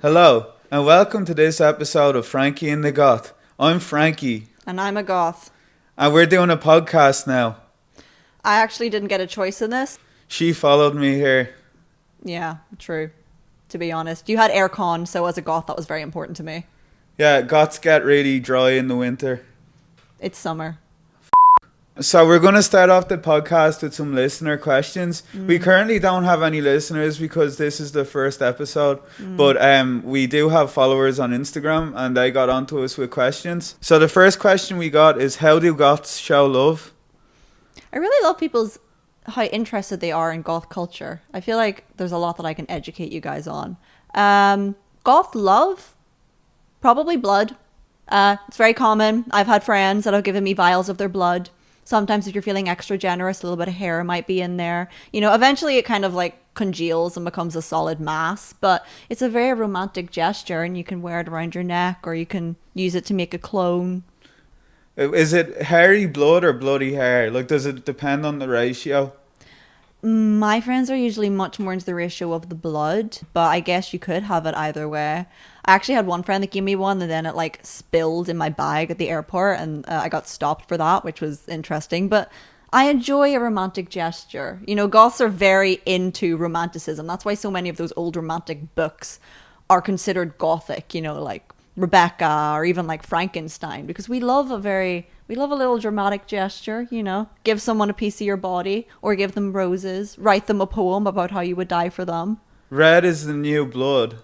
Hello, and welcome to this episode of Frankie and The Goth. I'm Frankie. And I'm a goth. And we're doing a podcast now. I actually didn't get a choice in this. She followed me here. Yeah, true. To be honest. You had aircon, so as a goth, that was very important to me. Yeah, goths get really dry in the winter. It's summer. So we're going to start off the podcast with some listener questions. We currently don't have any listeners because this is the first episode. But we do have followers on Instagram and they got onto us with questions. So the first question we got is, how do goths show love? I really love how interested they are in goth culture. I feel like there's a lot that I can educate you guys on. Goth love, probably blood. It's very common. I've had friends that have given me vials of their blood. Sometimes if you're feeling extra generous, a little bit of hair might be in there. You know, eventually it kind of like congeals and becomes a solid mass. But it's a very romantic gesture and you can wear it around your neck or you can use it to make a clone. Is it hairy blood or bloody hair? Like, does it depend on the ratio? My friends are usually much more into the ratio of the blood, but I guess you could have it either way. I actually had one friend that gave me one and then it like spilled in my bag at the airport and I got stopped for that, which was interesting. But I enjoy a romantic gesture. You know, goths are very into romanticism. That's why so many of those old romantic books are considered gothic, you know, like Rebecca or even like Frankenstein, because we love a little dramatic gesture, you know, give someone a piece of your body or give them roses, write them a poem about how you would die for them. Red is the new blood.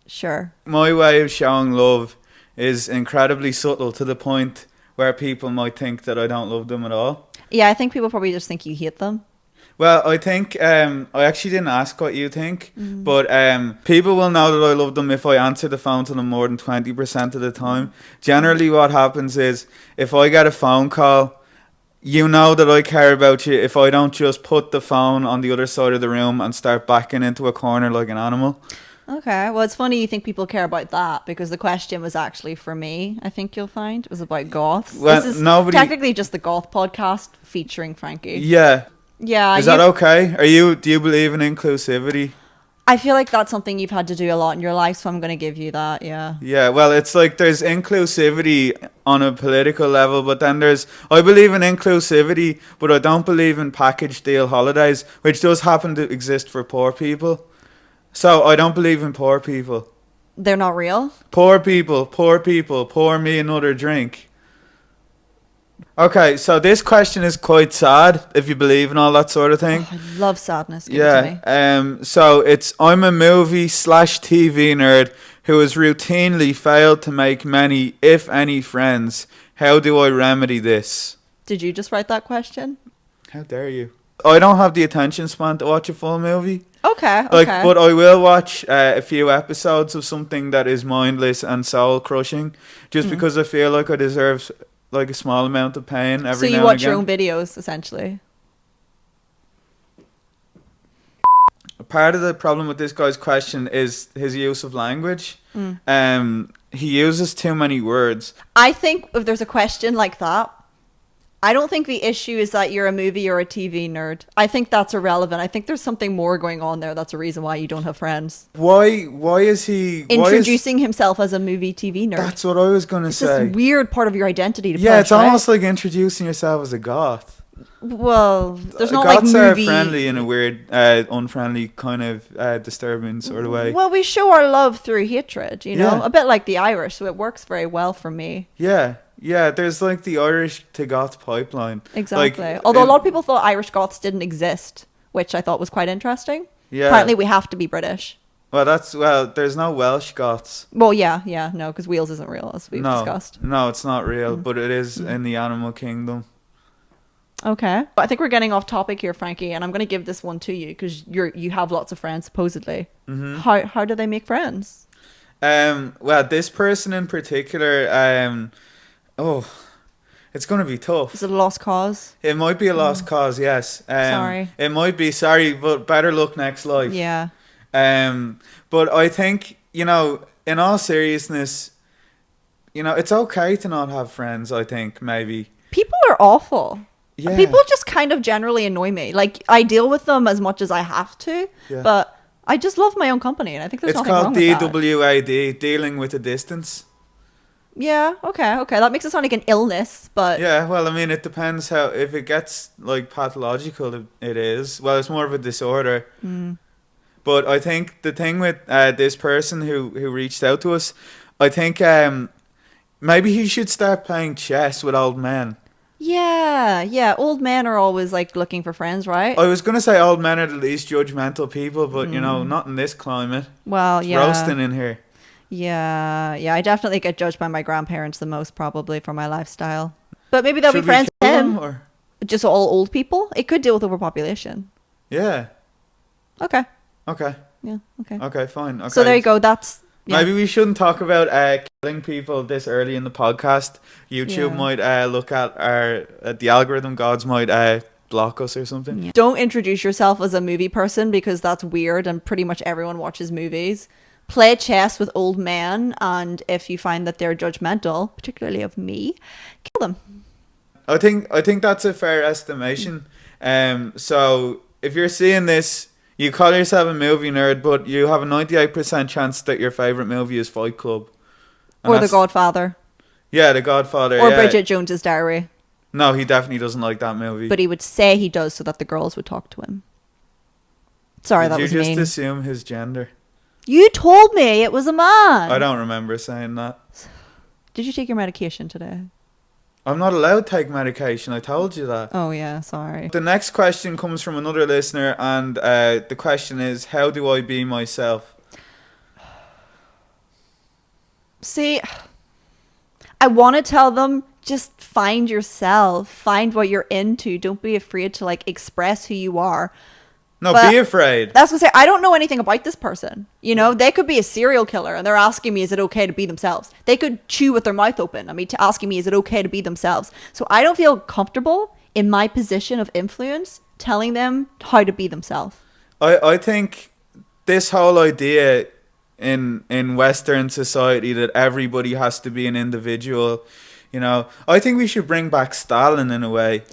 Sure. My way of showing love is incredibly subtle to the point where people might think that I don't love them at all. Yeah, I think people probably just think you hate them. Well, I think, I actually didn't ask what you think, but people will know that I love them if I answer the phone to them more than 20% of the time. Generally what happens is, if I get a phone call, you know that I care about you if I don't just put the phone on the other side of the room and start backing into a corner like an animal. Okay, well, it's funny you think people care about that because the question was actually for me, I think you'll find. It was about goths. Well, this is technically just the goth podcast featuring Frankie. Yeah. Yeah. Is that okay? Do you believe in inclusivity? I feel like that's something you've had to do a lot in your life, so I'm going to give you that, yeah. Yeah, well, it's like there's inclusivity on a political level, but then I believe in inclusivity, but I don't believe in package deal holidays, which does happen to exist for poor people. So I don't believe in poor people. They're not real? Poor people, pour me another drink. Okay, so this question is quite sad, if you believe in all that sort of thing. Oh, I love sadness. Give it to me. So I'm a movie/TV nerd who has routinely failed to make many, if any, friends. How do I remedy this? Did you just write that question? How dare you? I don't have the attention span to watch a full movie. Okay. But I will watch a few episodes of something that is mindless and soul crushing, just because I feel like I deserve like a small amount of pain every now and again. So you watch your own videos, essentially. Part of the problem with this guy's question is his use of language. He uses too many words. I think if there's a question like that, I don't think the issue is that you're a movie or a TV nerd. I think that's irrelevant. I think there's something more going on there. That's a reason why you don't have friends. Why is he introducing himself as a movie TV nerd? That's what I was going to say. It's this weird part of your identity to it's almost like introducing yourself as a goth. Well, there's not goths like movie. Are friendly in a weird, unfriendly kind of disturbing sort of way. Well, we show our love through hatred, you know, a bit like the Irish, so it works very well for me. Yeah, there's like the Irish to goth pipeline. Exactly. Like, although a lot of people thought Irish goths didn't exist, which I thought was quite interesting. Yeah. Apparently we have to be British. Well, there's no Welsh goths. Well, yeah, no, because Wales isn't real, as we've discussed. No, it's not real, but it is in the animal kingdom. Okay. I think we're getting off topic here, Frankie, and I'm going to give this one to you because you have lots of friends, supposedly. Mm-hmm. How do they make friends? Well, this person in particular, it's going to be tough. Is it a lost cause? It might be a lost cause, yes. Sorry. It might be, sorry, but better luck next life. Yeah. But I think, you know, in all seriousness, you know, it's okay to not have friends, I think, maybe. People are awful. Yeah. People just kind of generally annoy me. Like, I deal with them as much as I have to, but I just love my own company, and I think there's It's nothing wrong called with that. DWAD, dealing with a distance. Yeah, okay. That makes it sound like an illness, but Yeah, well, I mean, it depends how, if it gets like pathological, it is. Well, it's more of a disorder. But I think the thing with this person who reached out to us, I think maybe he should start playing chess with old men. yeah. Old men are always like looking for friends, right? I was going to say old men are the least judgmental people, but you know, not in this climate. Well, It's yeah. roasting in here. Yeah. I definitely get judged by my grandparents the most, probably, for my lifestyle. But maybe they'll Should be we friends with kill him. them, or? Just all old people. It could deal with overpopulation. Yeah. Okay. Okay. Yeah. Okay. Okay, fine. Okay. So there you go. That's yeah. Maybe we shouldn't talk about killing people this early in the podcast. YouTube Yeah. might look at the algorithm gods might block us or something. Yeah. Don't introduce yourself as a movie person, because that's weird, and pretty much everyone watches movies. Play chess with old men, and if you find that they're judgmental, particularly of me, kill them. I think that's a fair estimation. So if you're seeing this, you call yourself a movie nerd, but you have a 98% chance that your favorite movie is Fight Club. And Or The that's- Godfather. Yeah, The Godfather. Or yeah. Bridget Jones's Diary. No, he definitely doesn't like that movie. But he would say he does so that the girls would talk to him. Sorry, that was Did you just mean. assume his gender? You told me it was a man. I don't remember saying that. Did you take your medication today? I'm not allowed to take medication. I told you that. Oh, yeah, sorry. The next question comes from another listener, and the question is, how do I be myself? See, I want to tell them, just find yourself. Find what you're into. Don't be afraid to, like, express who you are. No, But be afraid. That's what I say. I don't know anything about this person. You know, they could be a serial killer, and they're asking me, is it okay to be themselves? They could chew with their mouth open. I mean, asking me, is it okay to be themselves? So I don't feel comfortable in my position of influence telling them how to be themselves. I think this whole idea in Western society that everybody has to be an individual, you know, I think we should bring back Stalin in a way.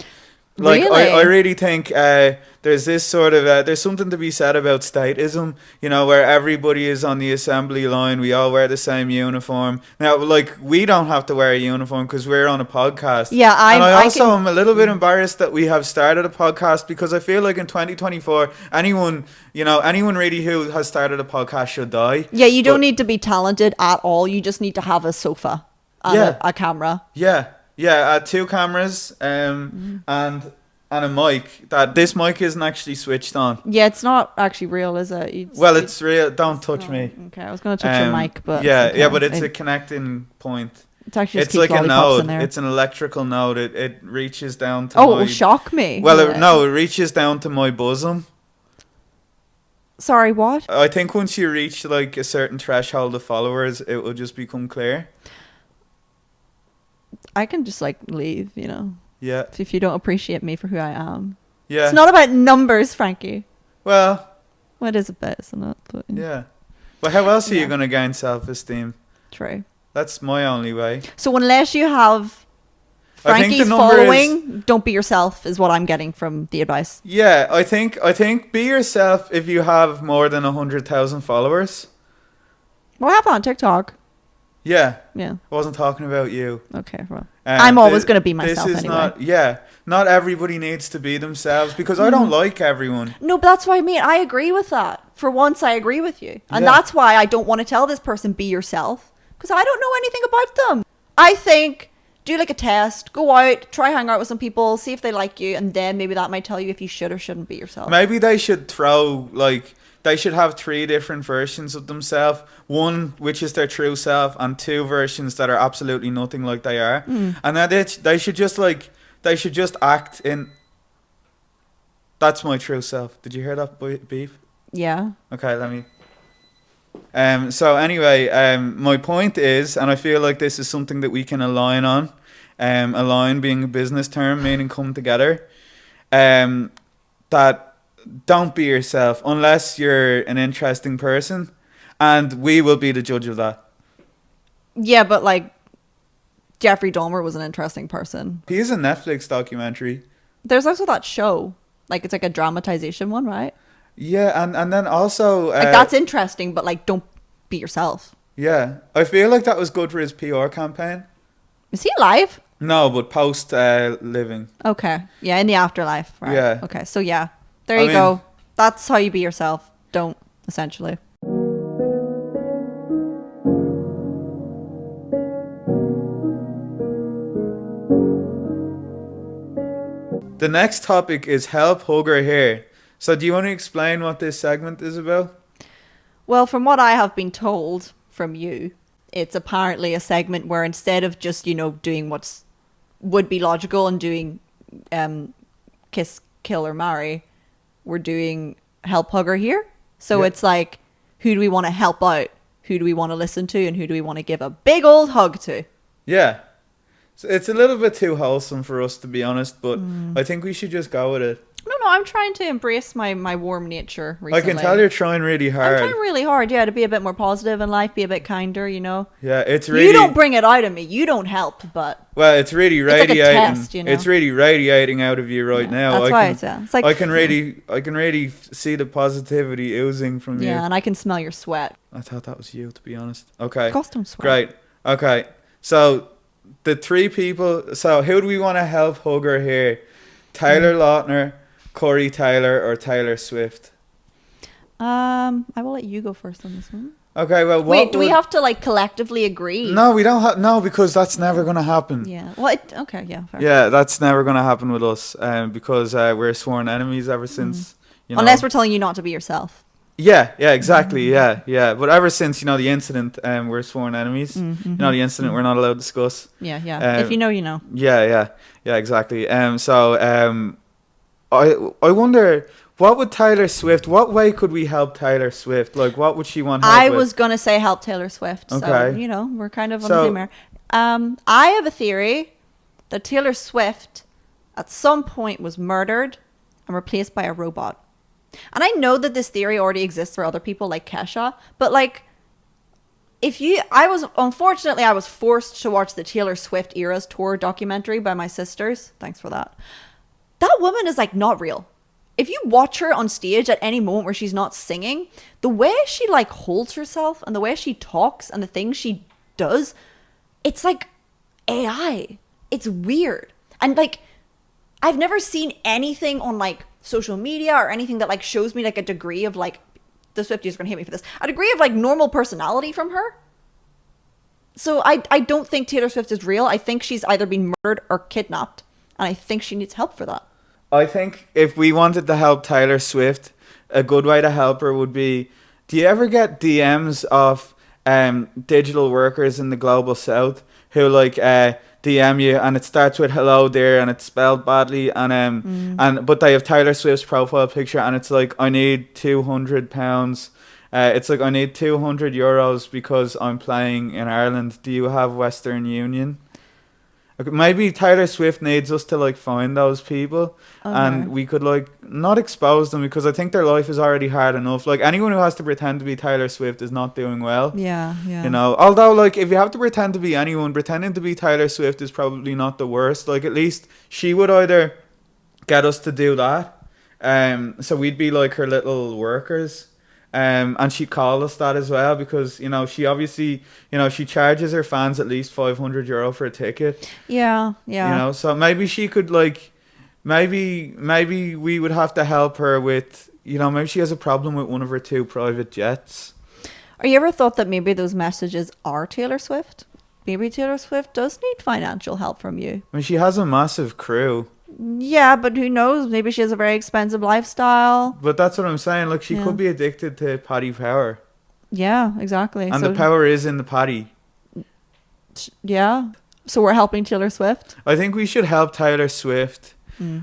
Like, Really? I really think there's this sort of there's something to be said about statism, you know, where everybody is on the assembly line, we all wear the same uniform. Now, like, we don't have to wear a uniform because we're on a podcast. Yeah, and I also am a little bit embarrassed that we have started a podcast, because I feel like in 2024, anyone really who has started a podcast should die. Yeah, you don't But- need to be talented at all. You just need to have a sofa and Yeah. a camera. Yeah, 2 cameras and a mic. This mic isn't actually switched on. Yeah, it's not actually real, is it? Well, it's real. Don't touch me. Okay, I was going to touch your mic, but yeah, okay. yeah, but it's a connecting point. It's actually just It's like keeps a lollipops in node. there. It's an electrical node. It reaches down to Oh, my... it will shock me. Well, Yeah. it reaches down to my bosom. Sorry, what? I think once you reach like a certain threshold of followers, it will just become clear. I can just like leave, you know, Yeah, if you don't appreciate me for who I am. yeah. It's not about numbers, Frankie. Well, Well, it is a bit, isn't it? But, yeah. Well, how else are Yeah. you going to gain self-esteem? True. That's my only way. So unless you have I think the Frankie's number following, don't be yourself is what I'm getting from the advice. Yeah, I think be yourself if you have more than 100,000 followers. Well, I have that on TikTok. Yeah, Yeah. I wasn't talking about you. Okay, well. I'm always gonna be myself This is anyway. not everybody needs to be themselves, because I don't like everyone. No, but that's what I mean. I agree with that. For once, I agree with you. And Yeah. that's why I don't want to tell this person, be yourself. Because I don't know anything about them. I think, do like a test. Go out, try hang out with some people, see if they like you. And then maybe that might tell you if you should or shouldn't be yourself. Maybe they should they should have 3 different versions of themselves. 1, which is their true self, and 2 versions that are absolutely nothing like they are. And then they should just act in... That's my true self. Did you hear that, beef? Yeah. Okay, let me... So anyway, my point is, and I feel like this is something that we can align on, align being a business term, meaning come together, that don't be yourself unless you're an interesting person, and we will be the judge of that. Yeah, but like, Jeffrey Dahmer was an interesting person. He is a Netflix documentary. There's also that show. Like, it's like a dramatization one, right? Yeah, and then also Like that's interesting, but like don't be yourself. yeah, I feel like that was good for his PR campaign. Is he alive? No, but post living. Okay. Yeah, in the afterlife. Right. Yeah. Okay. So yeah, there I you mean, go. That's how you be yourself. Don't, essentially. the next topic is help hug her hair. So do you want to explain what this segment is about? Well, from what I have been told from you, it's apparently a segment where instead of just, doing what's would be logical and doing kiss, kill, or marry, we're doing help hug her here. So Yeah. it's like, who do we want to help out? Who do we want to listen to? And who do we want to give a big old hug to? Yeah. So it's a little bit too wholesome for us, to be honest, but I think we should just go with it. No, I'm trying to embrace my warm nature recently. I can tell you're trying really hard. I'm trying really hard, yeah, to be a bit more positive in life, be a bit kinder, Yeah, it's really... You don't bring it out of me. You don't help, but... Well, it's really radiating. It's like a test, It's really radiating out of you right now. That's why it's like... I can really see the positivity oozing from you. Yeah, and I can smell your sweat. I thought that was you, to be honest. Okay. Ghosts don't sweat. Great. Okay. So, the three people... So, who do we want to help hug her here? Tyler Lautner, Corey Taylor, or Taylor Swift? I will let you go first on this one. Okay, well, wait, do we have to like collectively agree? No, we don't have... No, because that's never going to happen. Yeah. Well, okay, yeah. Fair. Yeah, that's never going to happen with us because we're sworn enemies ever since... Unless we're telling you not to be yourself. Yeah, exactly. Yeah. But ever since, the incident, we're sworn enemies. The incident we're not allowed to discuss. Yeah. If you know, you know. Yeah, exactly. I wonder, what would Taylor Swift, what way could we help Taylor Swift? Like, what would she want help I with? was going to say help Taylor Swift. Okay. So, we're kind of on the same air. I have a theory that Taylor Swift at some point was murdered and replaced by a robot. And I know that this theory already exists for other people like Kesha, but like, I was forced to watch the Taylor Swift Eras Tour documentary by my sisters. Thanks for that. That woman is like not real. If you watch her on stage at any moment where she's not singing, the way she like holds herself and the way she talks and the things she does, it's like AI. It's weird. And like, I've never seen anything on like social media or anything that like shows me like a degree of like, the Swifties are gonna hate me for this, a degree of like normal personality from her. So I don't think Taylor Swift is real. I think she's either been murdered or kidnapped, and I think she needs help for that. I think if we wanted to help Taylor Swift, a good way to help her would be, do you ever get DMs of digital workers in the global south who like DM you and it starts with hello there and it's spelled badly and but they have Taylor Swift's profile picture and it's like, I need £200. It's like, I need €200 because I'm playing in Ireland. Do you have Western Union? Maybe Taylor Swift needs us to like find those people and we could like not expose them, because I think their life is already hard enough. Like, anyone who has to pretend to be Taylor Swift is not doing well. Yeah. Although like, if you have to pretend to be anyone, pretending to be Taylor Swift is probably not the worst. Like, at least she would either get us to do that, so we'd be like her little workers. And she'd call us that as well, because she obviously she charges her fans at least €500 for a ticket. Yeah. So maybe she could like, maybe we would have to help her with, maybe she has a problem with one of her 2 private jets. Are you ever thought that maybe those messages are Taylor Swift? Maybe Taylor Swift does need financial help from you. I mean, she has a massive crew. Yeah, but who knows? Maybe she has a very expensive lifestyle. But that's what I'm saying. Like, she could be addicted to Paddy power. Yeah, exactly. And the power is in the Paddy. Yeah. So we're helping Taylor Swift? I think we should help Taylor Swift.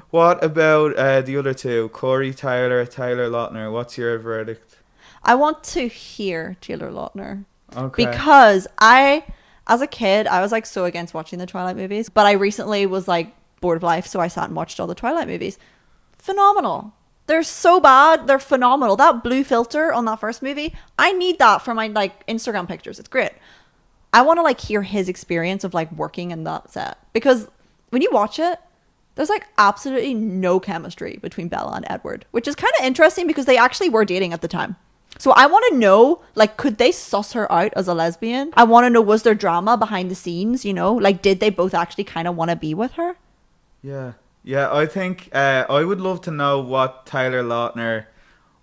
What about the other 2? Corey Taylor, Taylor Lautner. What's your verdict? I want to hear Taylor Lautner. Okay. Because as a kid, I was like so against watching the Twilight movies. But I recently was like bored of life, so I sat and watched all the Twilight movies. Phenomenal. They're so bad, they're phenomenal. That blue filter on that first movie, I need that for my like Instagram pictures. It's great. I want to like hear his experience of like working in that set, because when you watch it, There's like absolutely no chemistry between Bella and Edward, which is kind of interesting because they actually were dating at the time. So I want to know, like, could they suss her out as a lesbian? I want to know, was there drama behind the scenes, you know? Like, did they both actually kind of want to be with her? Yeah. Yeah, I think I would love to know what Tyler Lautner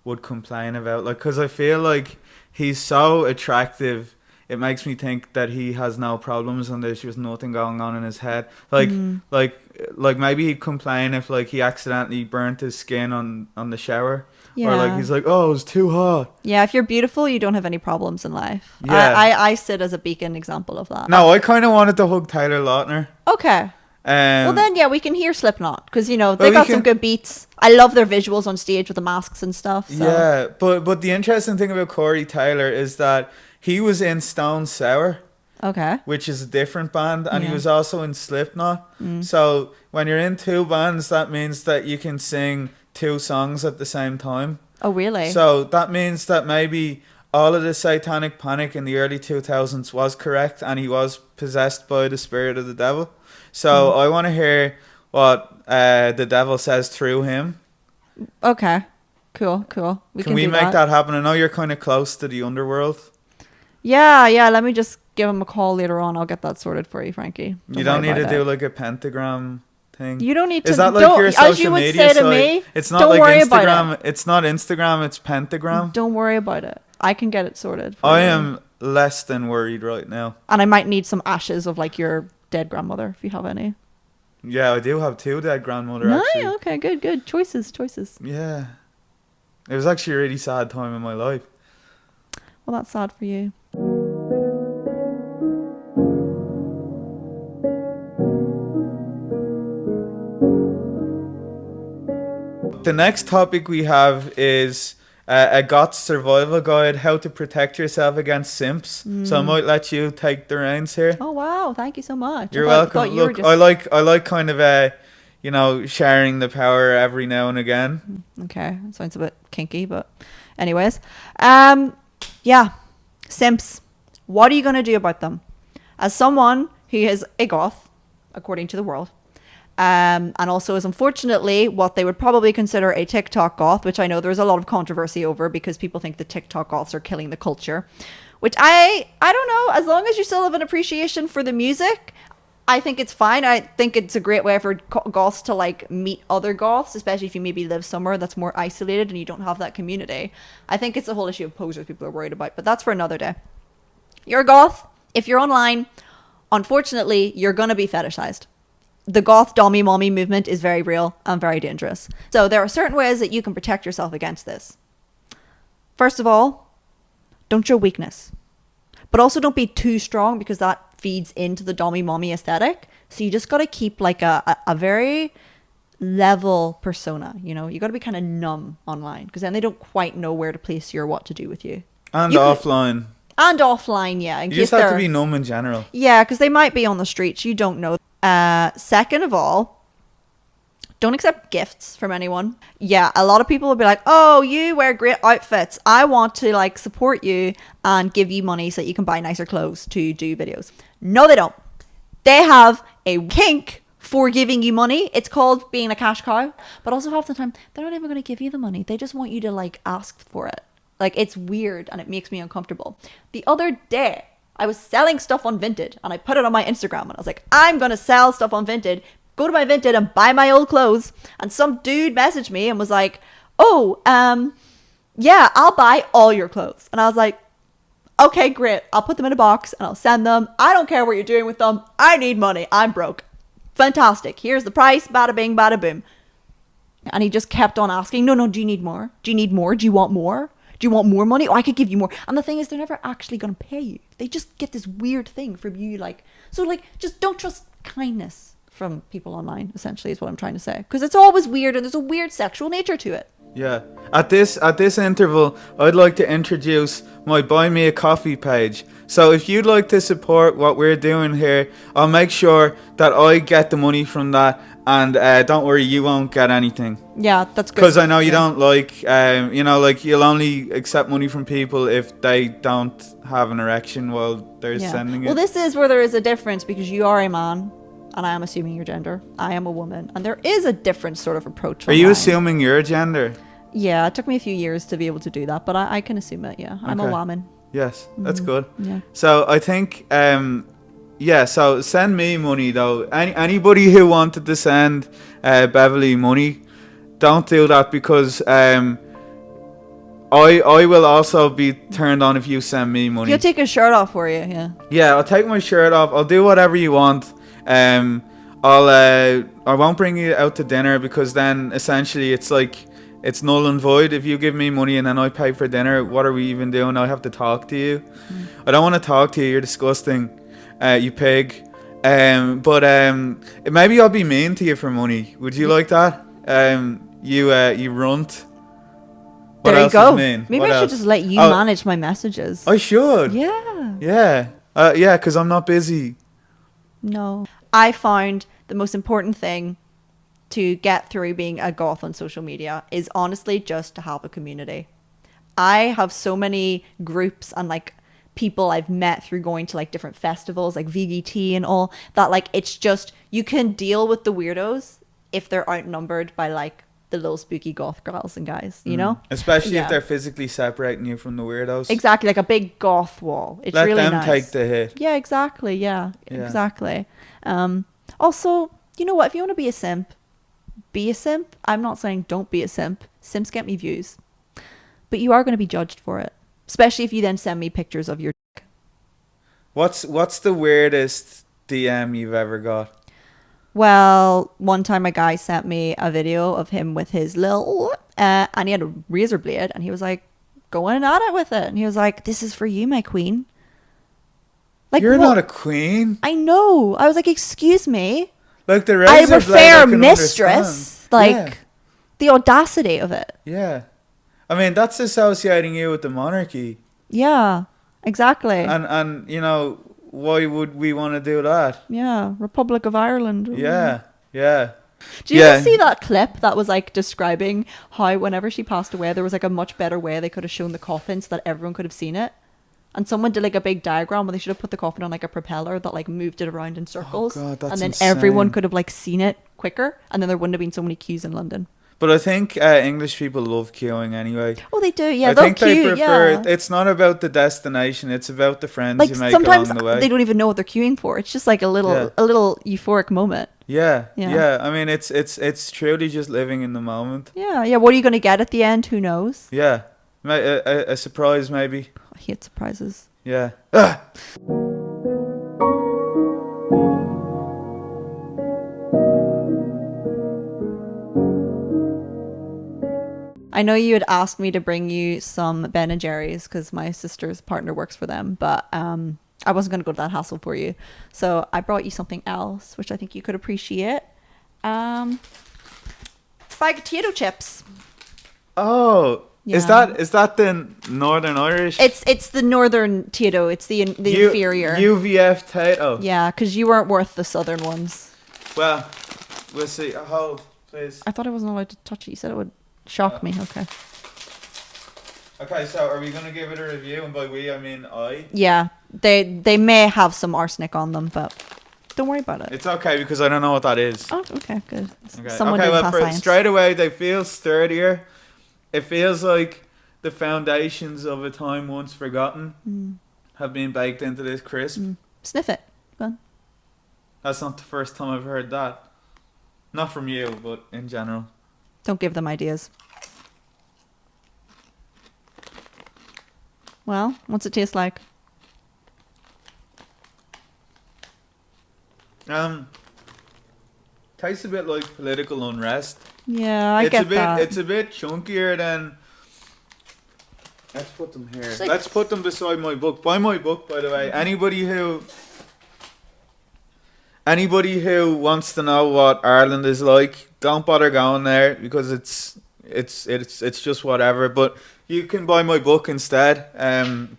would complain about. Like, because I feel like he's so attractive, it makes me think that he has no problems and there's just nothing going on in his head. Like, like maybe he'd complain if, like, he accidentally burnt his skin on the shower. Yeah. Or, like, he's like, oh, it was too hot. Yeah, if you're beautiful, you don't have any problems in life. Yeah. I sit as a beacon example of that. No, I kind of wanted to hug Tyler Lautner. Okay. Well, then, yeah, we can hear Slipknot because, you know, they got some good beats. I love their visuals on stage with the masks and stuff. So. Yeah, but the interesting thing about Corey Taylor is that he was in Stone Sour. Okay. Which is a different band, and he was also in Slipknot. So when you're in two bands, that means that you can sing two songs at the same time. Oh, really? So that means that maybe all of the satanic panic in the early 2000s was correct, and he was possessed by the spirit of the devil. So I want to hear what the devil says through him. Okay. Cool. Can we make that happen? I know you're kind of close to the underworld. Yeah. Let me just give him a call later on. I'll get that sorted for you, Frankie. You don't need to do like a pentagram thing. You don't need to. Is that like your social as you would media say to site? me, It's not don't like worry Instagram. about it. It's not Instagram. It's pentagram. Don't worry about it. I can get it sorted. I am less than worried right now. And I might need some ashes of like your dead grandmother if you have any. Yeah, I do have two dead grandmother actually. Okay, good. Choices. Yeah. It was actually a really sad time in my life. Well, that's sad for you. The next topic we have is a goths survival guide, how to protect yourself against simps. So I might let you take the reins here. Oh wow, thank you so much. You're welcome. Look, I like kind of you know, sharing the power every now and again. Okay, that sounds a bit kinky, but anyways, yeah, simps. What are you gonna do about them? As someone who is a goth, according to the world, and also is unfortunately what they would probably consider a TikTok goth, which I know there's a lot of controversy over because people think the TikTok goths are killing the culture, which I don't know. As long as you still have an appreciation for the music, I think it's fine. I think it's a great way for goths to like meet other goths, especially if you maybe live somewhere that's more isolated and you don't have that community. I think it's a whole issue of posers people are worried about, but that's for another day. You're a goth. If you're online, unfortunately, you're going to be fetishized. The goth dommy mommy movement is very real and very dangerous. So there are certain ways that you can protect yourself against this. First of all, don't show weakness. But also don't be too strong because that feeds into the dommy mommy aesthetic. So you just got to keep like a very level persona. You know, you got to be kind of numb online because then they don't quite know where to place you or what to do with you. And offline. And offline, yeah. You just have to be numb in general. Yeah, because they might be on the streets. You don't know. Second of all, don't accept gifts from anyone. Yeah, a lot of people will be like, oh, you wear great outfits. I want to like support you and give you money so that you can buy nicer clothes to do videos. No, they don't. They have a kink for giving you money. It's called being a cash cow. But also half the time, they're not even going to give you the money. They just want you to like ask for it. Like, it's weird and it makes me uncomfortable. The other day, I was selling stuff on Vinted and I put it on my Instagram and I was like, I'm going to sell stuff on Vinted. Go to my Vinted and buy my old clothes. And some dude messaged me and was like, oh, yeah, I'll buy all your clothes. And I was like, okay, great. I'll put them in a box and I'll send them. I don't care what you're doing with them. I need money. I'm broke. Fantastic. Here's the price. Bada bing, bada boom. And he just kept on asking, no, do you need more? Do you need more? Do you want more? Do you want more money? Oh, I could give you more. And the thing is, they're never actually going to pay you. They just get this weird thing from you. Like, so like, just don't trust kindness from people online, essentially, is what I'm trying to say. Because it's always weird and there's a weird sexual nature to it. Yeah. At this interval, I'd like to introduce my Buy Me a Coffee page. So if you'd like to support what we're doing here, I'll make sure that I get the money from that. And don't worry, you won't get anything. Yeah, that's good. Because I know you don't like, you know, like you'll only accept money from people if they don't have an erection while they're sending it. Well, this is where there is a difference because you are a man and I am assuming your gender. I am a woman, and there is a different sort of approach. Are you online. assuming your gender? Yeah, it took me a few years to be able to do that, but I can assume it. Yeah, I'm a Okay. woman. Yes, that's good. Yeah. So I think, yeah. So send me money though. Anybody who wanted to send Bevelly money, don't do that because I will also be turned on if you send me money. He'll take his shirt off for you. Yeah. Yeah, I'll take my shirt off. I'll do whatever you want. I won't bring you out to dinner because then essentially it's like it's null and void. If you give me money and then I pay for dinner, what are we even doing? I have to talk to you. I don't want to talk to you. You're disgusting, you pig. But maybe I'll be mean to you for money. Would you like that? You runt. What There you else go. is mean? Maybe What I should else? just let you Oh, manage my messages. I should. Yeah. Yeah. Yeah, because I'm not busy. No. I found the most important thing to get through being a goth on social media is honestly just to have a community. I have so many groups and like people I've met through going to like different festivals like VGT and all that, like it's just you can deal with the weirdos if they're outnumbered by like the little spooky goth girls and guys, you know? Especially Yeah. if they're physically separating you from the weirdos. Exactly, like a big goth wall. It's Let really them nice. take the hit. Yeah, exactly. Yeah, Yeah. exactly. Also, you know what? If you want to be a simp, be a simp. I'm not saying don't be a simp. Simps get me views. But you are going to be judged for it. Especially if you then send me pictures of your dick. What's the weirdest DM you've ever got? Well, one time a guy sent me a video of him with his little... and he had a razor blade. And he was like, going at it with it. And he was like, this is for you, my queen. Like, You're what? not a queen. I know. I was like, excuse me. Like the I'm razor a blade, fair I can mistress. understand. Like, the audacity of it. Yeah. I mean, that's associating you with the monarchy. Yeah, exactly. And you know, why would we want to do that? Yeah, Republic of Ireland. Yeah. Yeah. Do you Yeah. ever see that clip that was like describing how whenever she passed away, there was like a much better way they could have shown the coffin so that everyone could have seen it? And someone did like a big diagram where they should have put the coffin on like a propeller that like moved it around in circles. Oh God, that's and then insane. everyone could have like seen it quicker, and then there wouldn't have been so many queues in London. But I think English people love queuing anyway. Oh, they do. Yeah, I they'll think they queue. prefer Yeah. it's not about the destination, it's about the friends Like you make sometimes along the way. they don't even know what they're queuing for. It's just like a little euphoric moment. Yeah, Yeah. yeah. I mean, it's truly just living in the moment. Yeah, yeah. What are you going to get at the end? Who knows? Yeah, a surprise maybe. I hate surprises. Yeah. Ah! I know you had asked me to bring you some Ben and Jerry's because my sister's partner works for them, but I wasn't going to go to that hassle for you. So I brought you something else, which I think you could appreciate. Bag of potato chips. Oh, Yeah. is that the Northern Irish? It's the northern potato. It's the inferior. UVF tato. Yeah, because you weren't worth the southern ones. Well, we'll see. Hold, please. I thought I wasn't allowed to touch it. You said it would shock me. Okay. Okay, so are we gonna give it a review? And by we, I mean I. Yeah, they may have some arsenic on them, but don't worry about it. It's okay because I don't know what that is. Oh, okay, good. Okay. Someone okay, did well, pass for science. straight away they feel sturdier. It feels like the foundations of a time once forgotten have been baked into this crisp. Sniff it. Go on. That's not the first time I've heard that. Not from you, but in general. Don't give them ideas. Well, what's it taste like? Tastes a bit like political unrest. Yeah, I It's get a bit that. it's a bit chunkier than. Let's put them here. like- Let's put them beside my book. Buy my book, by the way. Anybody who wants to know what Ireland is like, don't bother going there because it's just whatever. But you can buy my book instead.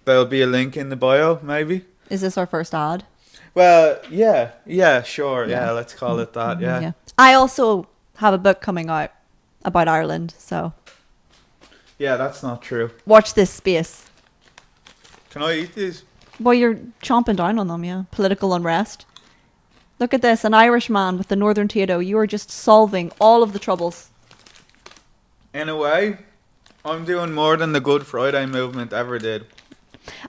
There'll be a link in the bio, maybe. Is this our first ad? Well, yeah, sure, Yeah. yeah. Let's call it that. Yeah. I also have a book coming out about Ireland, so Yeah, that's not true. watch this space. Can I eat these? Well, you're chomping down on them, yeah. Political unrest. Look at this, an Irish man with the Northern Tato. You are just solving all of the troubles. In a way, I'm doing more than the Good Friday movement ever did.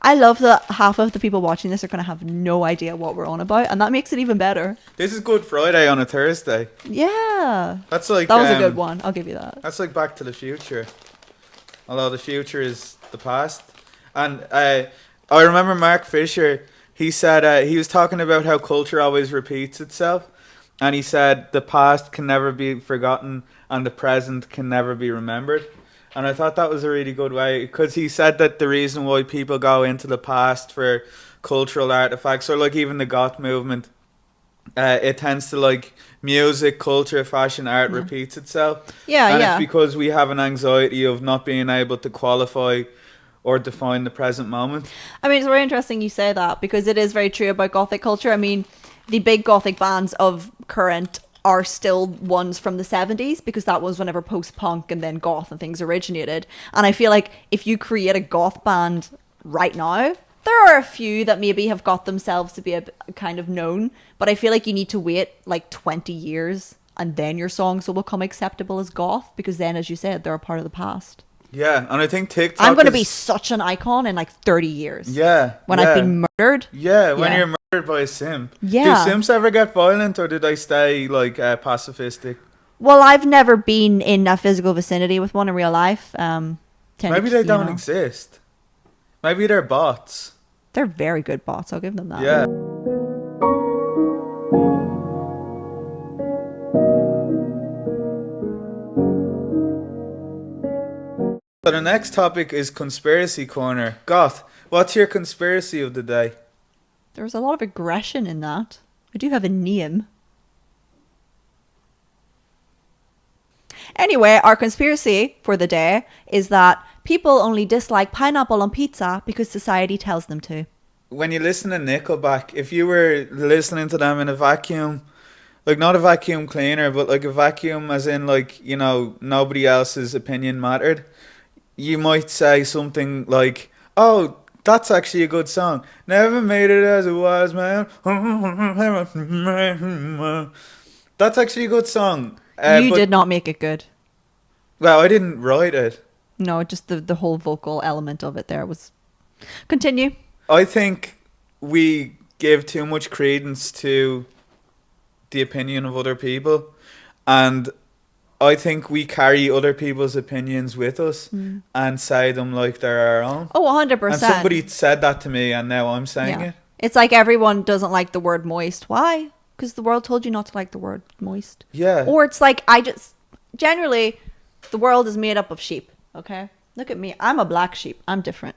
I love that half of the people watching this are going to have no idea what we're on about, and that makes it even better. This is Good Friday on a Thursday. Yeah. That's like... That was a good one. I'll give you that. That's like Back to the Future. Although the future is the past. And I remember Mark Fisher, he said, he was talking about how culture always repeats itself. And he said the past can never be forgotten and the present can never be remembered. And I thought that was a really good way, because he said that the reason why people go into the past for cultural artifacts, or like even the goth movement, it tends to, like, music, culture, fashion, art repeats itself. And it's because we have an anxiety of not being able to qualify or define the present moment. I mean, it's very interesting you say that, because it is very true about gothic culture. I mean, the big gothic bands of current are still ones from the 70s, because that was whenever post-punk and then goth and things originated. And I feel like if you create a goth band right now, there are a few that maybe have got themselves to be a kind of known, but I feel like you need to wait like 20 years and then your songs will become acceptable as goth, because then, as you said, they're a part of the past. Yeah, and I think TikTok I'm going to be such an icon in like 30 years. Yeah. When I've been murdered. Yeah, when you're murdered by a simp. Yeah. Do simps ever get violent, or do they stay like pacifistic? Well, I've never been in a physical vicinity with one in real life. Maybe they don't exist. Maybe they're bots. They're very good bots, I'll give them that. Yeah. So the next topic is Conspiracy Corner. Goth, what's your conspiracy of the day? There was a lot of aggression in that. I do have a name. Anyway, our conspiracy for the day is that people only dislike pineapple on pizza because society tells them to. When you listen to Nickelback, if you were listening to them in a vacuum, like not a vacuum cleaner, but like a vacuum as in like, you know, nobody else's opinion mattered, you might say something like, oh, that's actually a good song. Never made it as it was, man. That's actually a good song. You did not make it good. Well, I didn't write it. No, just the whole vocal element of it there was... Continue. I think we give too much credence to the opinion of other people. And I think we carry other people's opinions with us and say them like they're our own. Oh, 100%. And somebody said that to me and now I'm saying it. It's like everyone doesn't like the word moist. Why? Because the world told you not to like the word moist. Yeah. Or it's like, generally, the world is made up of sheep, okay? Look at me. I'm a black sheep. I'm different.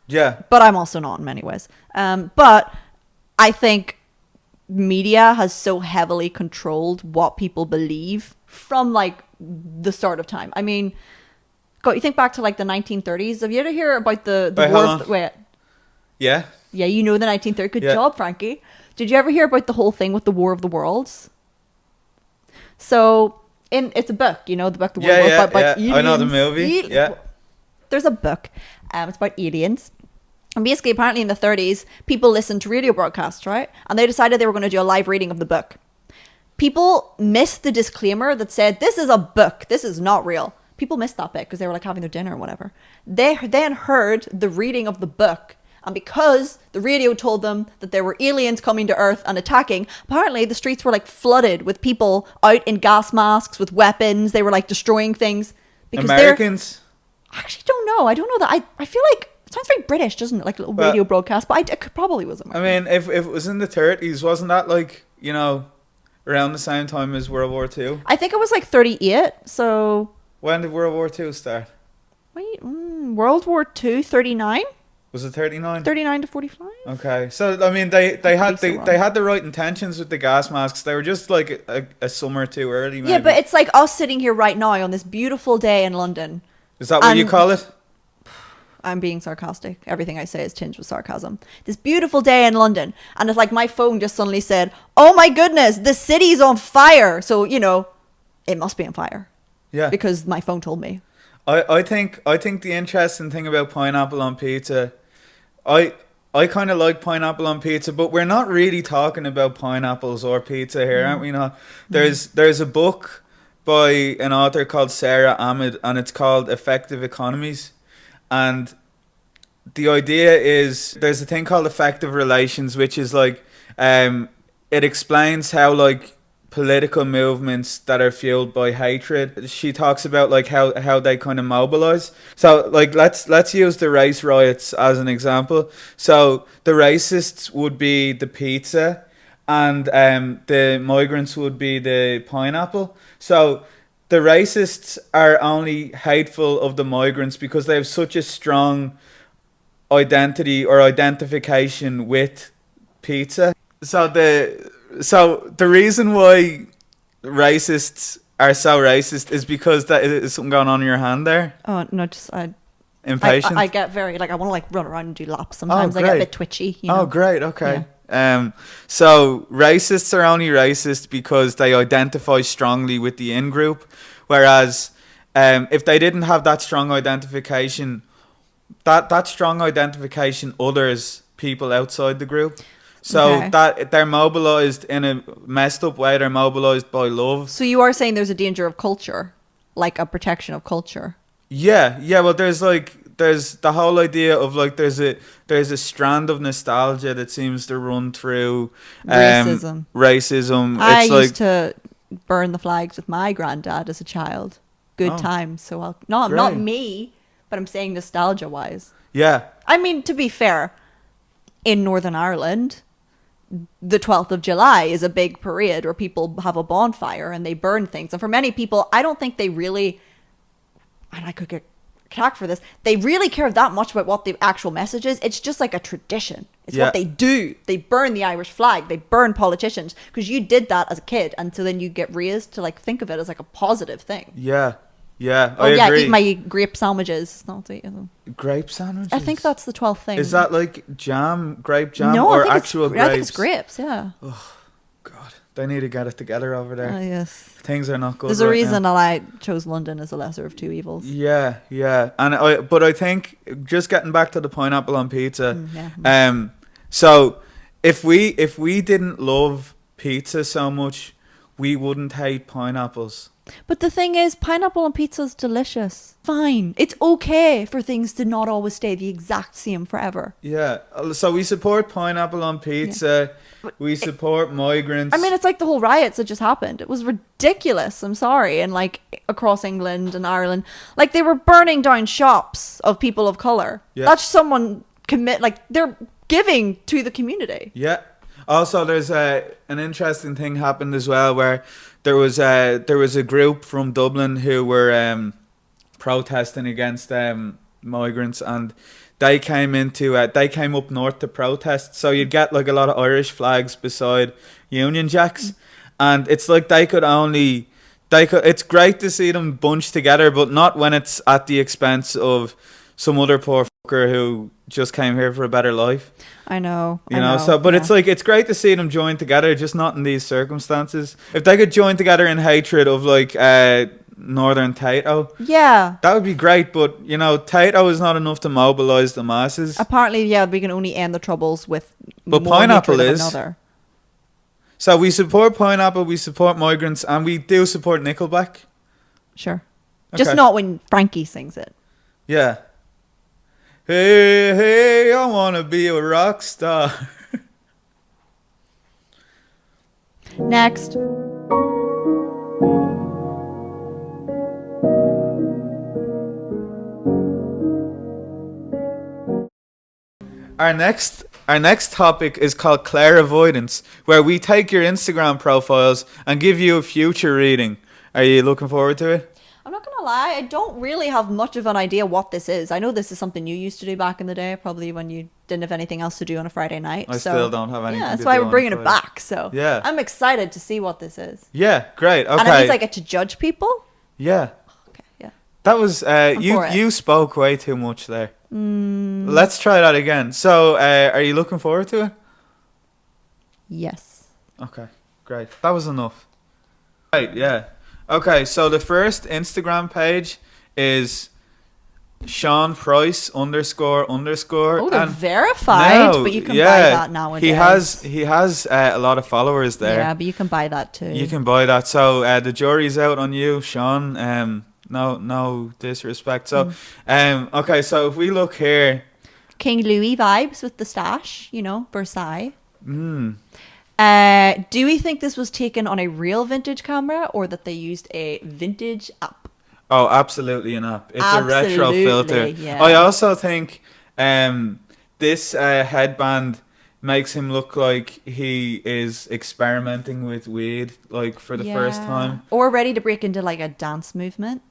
Yeah. But I'm also not in many ways. But I think media has so heavily controlled what people believe from like the start of time. I mean, God, you think back to like the 1930s. Have you ever heard about the war? Wait. Yeah. Yeah, you know the 1930s. Good job, Frankie. Did you ever hear about the whole thing with the War of the Worlds? So, it's a book, you know, the book, The War of the Worlds. But I know the movie. Yeah. There's a book. It's about aliens. And basically, apparently in the 30s, people listened to radio broadcasts, right? And they decided they were going to do a live reading of the book. People missed the disclaimer that said, this is a book. This is not real. People missed that bit because they were like having their dinner or whatever. They then heard the reading of the book. And because the radio told them that there were aliens coming to Earth and attacking, apparently the streets were like flooded with people out in gas masks with weapons. They were like destroying things. Because Americans? I actually don't know. I don't know that. I feel like it sounds very British, doesn't it? Like a little radio broadcast. But it probably was American. I mean, if it was in the 30s, wasn't that like, you know, around the same time as World War II? I think it was like 38. So... When did World War II start? Wait, World War II, 39? Was it 39? 39 to 45? Okay. So, I mean, they had the right intentions with the gas masks. They were just like a summer too early, maybe. Yeah, but it's like us sitting here right now on this beautiful day in London. Is that what you call it? I'm being sarcastic. Everything I say is tinged with sarcasm. This beautiful day in London. And it's like my phone just suddenly said, oh my goodness, the city's on fire. So, you know, it must be on fire. Yeah. Because my phone told me. I think the interesting thing about pineapple on pizza, I I kind of like pineapple on pizza, but we're not really talking about pineapples or pizza here, aren't we? Not. There's a book by an author called Sarah Ahmed, and it's called Effective Economies. And the idea is there's a thing called effective relations, which is like it explains how like political movements that are fueled by hatred. She talks about like how they kind of mobilize. So like let's use the race riots as an example. So the racists would be the pizza, and the migrants would be the pineapple. So the racists are only hateful of the migrants because they have such a strong identity or identification with pizza. So the reason why racists are so racist is because that is something going on in your hand there. Oh no, just Impatient. I get very like I want to like run around and do laps. Sometimes I great. get a bit twitchy. You know? Oh, great. Okay. So racists are only racist because they identify strongly with the in-group, whereas if they didn't have that strong identification, that strong identification others people outside the group. So Okay. that they're mobilized in a messed up way. They're mobilized by love. So you are saying there's a danger of culture, like a protection of culture. Yeah. Well, there's the whole idea of like there's a strand of nostalgia that seems to run through Racism. Racism. I It's used like to burn the flags with my granddad as a child. Good Oh, times. So not great. me, but I'm saying nostalgia wise. yeah. I mean, to be fair, in Northern Ireland, the 12th of July is a big parade where people have a bonfire and they burn things. And for many people, I don't think they really, and I could get attacked for this, they really care that much about what the actual message is. It's just like a tradition. It's Yeah. what they do. They burn the Irish flag. They burn politicians because you did that as a kid. And so then you get raised to like think of it as like a positive thing. Yeah. Oh I yeah, agree. eat my grape sandwiches. Not to eat them. Grape sandwiches. I think that's the 12th thing. Is that like grape jam, no, or I think actual it's, grapes? I think it's grapes. Yeah. God, they need to get it together over there. Yes. Things are not good. There's a right reason now. that I chose London as the lesser of two evils. Yeah, and I think just getting back to the pineapple on pizza. Yeah. So if we didn't love pizza so much, we wouldn't hate pineapples. But the thing is, pineapple on pizza is delicious. Fine. It's okay for things to not always stay the exact same forever. Yeah, so we support pineapple on pizza. We support migrants. I mean, it's like the whole riots that just happened. It was ridiculous. I'm sorry. And like across England and Ireland, like they were burning down shops of people of color. Yeah. That's someone like they're giving to the community. Yeah. Also, there's an interesting thing happened as well where there was a group from Dublin who were protesting against migrants, and they came up north to protest. So you'd get like a lot of Irish flags beside Union Jacks, and it's like it's great to see them bunched together, but not when it's at the expense of some other poor fucker who just came here for a better life. I know. But it's like it's great to see them join together, just not in these circumstances. If they could join together in hatred of like Northern Tato, yeah, that would be great. But Tato is not enough to mobilize the masses. apparently, yeah, we can only end the troubles with But more pineapple hatred of is. another. So we support pineapple, we support migrants, and we do support Nickelback. Sure. Just Okay. not when Frankie sings it. Yeah. Hey, I wanna be a rock star. Next. Our next topic is called Clare Avoidance, where we take your Instagram profiles and give you a future reading. Are you looking forward to it? I'm not gonna lie, I don't really have much of an idea what this is. I know this is something you used to do back in the day, probably when you didn't have anything else to do on a Friday night. I still don't have anything Yeah, that's to why do we're on bringing it Friday. back. So Yeah. I'm excited to see what this is. Yeah, great. Okay. And it means I get to judge people. Yeah. Okay, yeah. That was for it. you spoke way too much there. Let's try that again. So, are you looking forward to it? Yes. Okay, great. That was enough. Right, yeah. Okay, so the first Instagram page is Sean Price ____. Oh, they're And verified, now, but you can buy yeah, that nowadays. he has a lot of followers there. Yeah, but you can buy that too. You can buy that. So the jury's out on you, Sean. No disrespect. So, okay. So if we look here, King Louis vibes with the stash, you know, Versailles. mm, Do we think this was taken on a real vintage camera or that they used a vintage app? oh, absolutely an app. It's a retro Absolutely, filter. yeah. I also think this headband makes him look like he is experimenting with weed, like for the first time. Or ready to break into like a dance movement.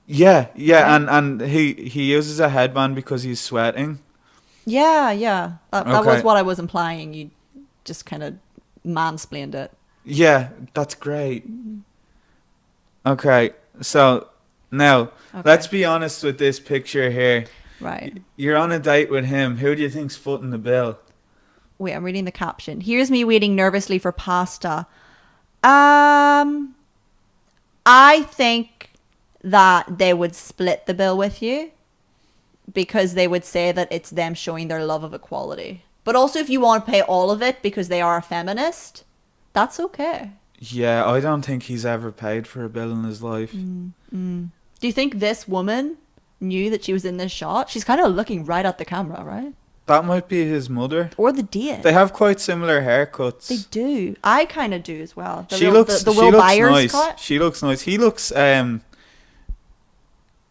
Yeah, Right? and he uses a headband because he's sweating. Yeah. That was Okay. what I was implying. You just kind of mansplained it. Yeah, that's great. Okay, so now let's be honest with this picture here. Right. You're on a date with him. Who do you think's footing the bill? Wait, I'm reading the caption. Here's me waiting nervously for pasta. I think that they would split the bill with you because they would say that it's them showing their love of equality. But also if you want to pay all of it because they are a feminist, that's okay. Yeah, I don't think he's ever paid for a bill in his life. Do you think this woman knew that she was in this shot? She's kind of looking right at the camera, right? That might be his mother. Or the date. They have quite similar haircuts. They do. I kind of do as well. She looks nice. Cut. She looks nice. He looks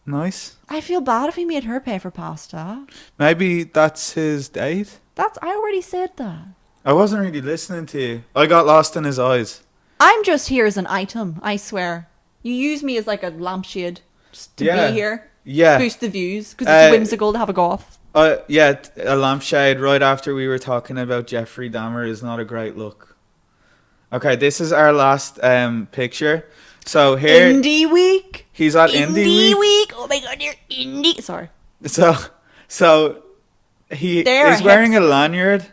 nice. I feel bad if he made her pay for pasta. Maybe that's his date. I already said that. I wasn't really listening to you. I got lost in his eyes. I'm just here as an item, I swear. You use me as like a lampshade just to Yeah. be here. Yeah. Boost the views because it's whimsical to have a goth. Yeah, a lampshade right after we were talking about Jeffrey Dahmer is not a great look. Okay, this is our last picture. So here Indie Week. he's at Indie Week. Oh my god, you're indie. Sorry. So he's wearing a lanyard.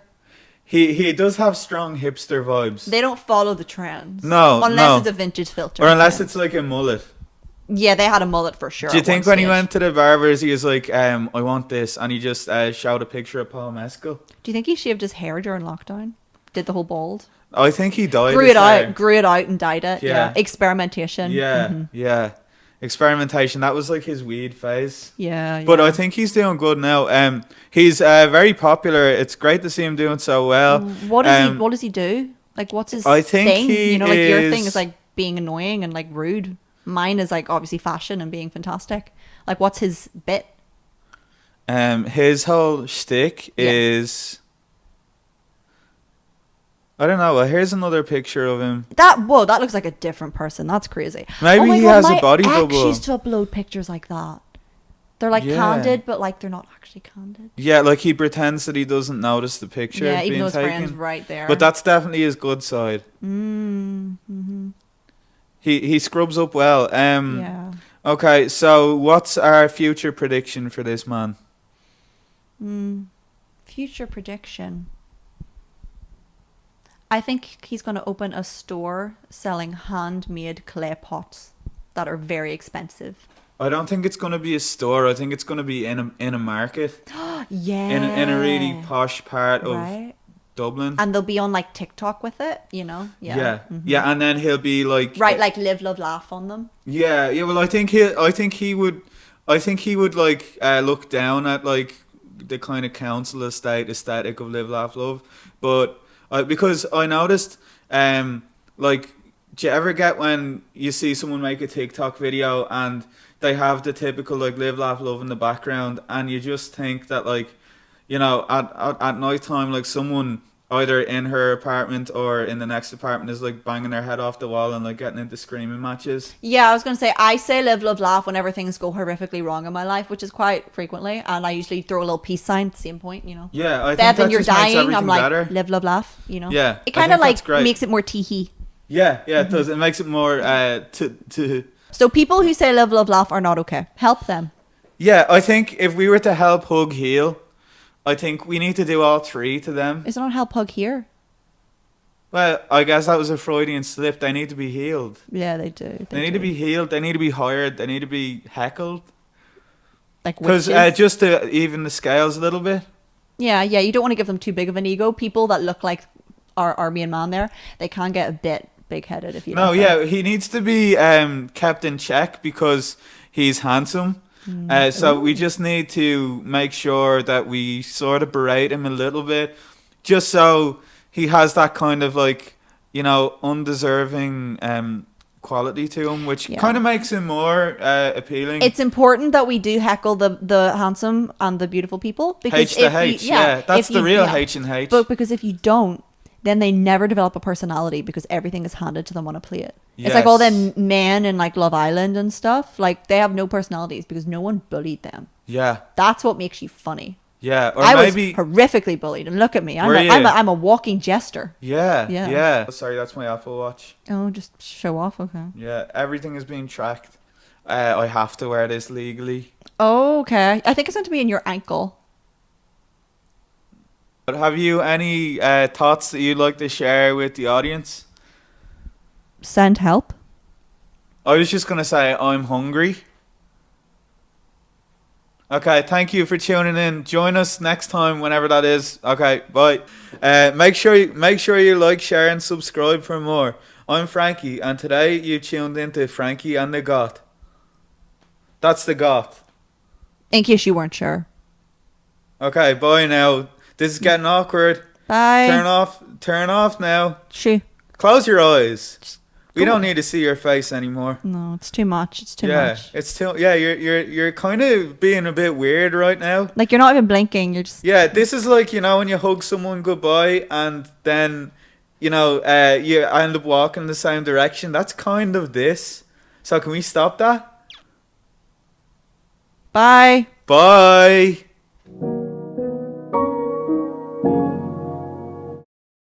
He does have strong hipster vibes. They don't follow the trends. No, unless it's a vintage filter. Or unless it's like a mullet. Yeah, they had a mullet for sure. Do you think when he went to the barbers, he was like, I want this, and he just showed a picture of Paul Mescal? Do you think he shaved his hair during lockdown? Did the whole bald? I think he dyed Grew his it hair. out, and dyed it. Yeah. Experimentation. Yeah. Experimentation. That was like his weed phase. Yeah. But I think he's doing good now. He's very popular. It's great to see him doing so well. What does he do? Like, what's his thing? You know, like your thing is like being annoying and like rude. Mine is like obviously fashion and being fantastic. Like, what's his bit? His whole shtick is, I don't know. Well, here's another picture of him. That looks like a different person. That's crazy. Maybe he has a body bubble. I used to upload pictures like that. They're like candid, but like they're not actually candid. Yeah, like he pretends that he doesn't notice the picture Yeah, even being though his taken. friend's right there. But that's definitely his good side. He scrubs up well. Yeah. Okay, so what's our future prediction for this man? Future prediction. I think he's going to open a store selling handmade clay pots that are very expensive. I don't think it's going to be a store. I think it's going to be in a market. Yeah. In a really posh part of Dublin. And they'll be on like TikTok with it, you know? Yeah. Yeah, and then he'll be like like live, love, laugh on them. Yeah, well I think he would like look down at like the kind of council estate aesthetic of live, laugh, love. But because I noticed like, do you ever get when you see someone make a TikTok video and they have the typical like live, laugh, love in the background, and you just think that like, you know, at night time, like someone either in her apartment or in the next apartment is like banging their head off the wall and like getting into screaming matches. Yeah, I was going to say, I say live, love, laugh whenever things go horrifically wrong in my life, which is quite frequently. And I usually throw a little peace sign, same point, you know. Yeah, I think Bevan, that you're just makes dying. everything I'm like, better. live, love, laugh, you know. Yeah, it kind of like great. makes it more tee-hee. Yeah, it does. It makes it more to. So people who say live, love, laugh are not okay. Help them. Yeah, I think if we were to help hug heal, I think we need to do all three to them. Is it not help hug here? Well, I guess that was a Freudian slip. They need to be healed. Yeah, they do. They need to be healed. They need to be hired. They need to be heckled. like Because witches. just to even the scales a little bit. Yeah, you don't want to give them too big of an ego. People that look like our main man there, they can get a bit big-headed if you No, let them. yeah, he needs to be kept in check because he's handsome. So we just need to make sure that we sort of berate him a little bit, just so he has that kind of like, undeserving quality to him, which Yeah. kind of makes him more appealing. It's important that we do heckle the handsome and the beautiful people, because H to if H, you, yeah, that's if the you- real yeah. H and H. But because if you don't, then they never develop a personality because everything is handed to them on a plate. It's like all them men in like Love Island and stuff. Like they have no personalities because no one bullied them. Yeah, That's what makes you funny. yeah, or I maybe. was horrifically bullied, and look at me. Were you? I'm a walking jester. Yeah, Yeah. yeah. Sorry, that's my Apple Watch. Oh, just show off, okay. Yeah, everything is being tracked. I have to wear this legally. Oh, okay. I think it's meant to be in your ankle. But have you any thoughts that you'd like to share with the audience? Send help. I was just gonna say I'm hungry. Okay, thank you for tuning in. Join us next time, whenever that is. Okay, bye. Make sure you like, share, and subscribe for more. I'm Frankie, and today you tuned into Frankie and the Goth. That's the Goth. In case you weren't sure. Okay, bye now. This is getting awkward. Bye. Turn off now. Shoo. Close your eyes. We go. don't need to see your face anymore. No, it's too much. It's too Yeah, much. it's too. Yeah, you're kind of being a bit weird right now. Like you're not even blinking. You're just. Yeah, this is like when you hug someone goodbye and then you end up walking the same direction. That's kind of this. So can we stop that? Bye. Bye.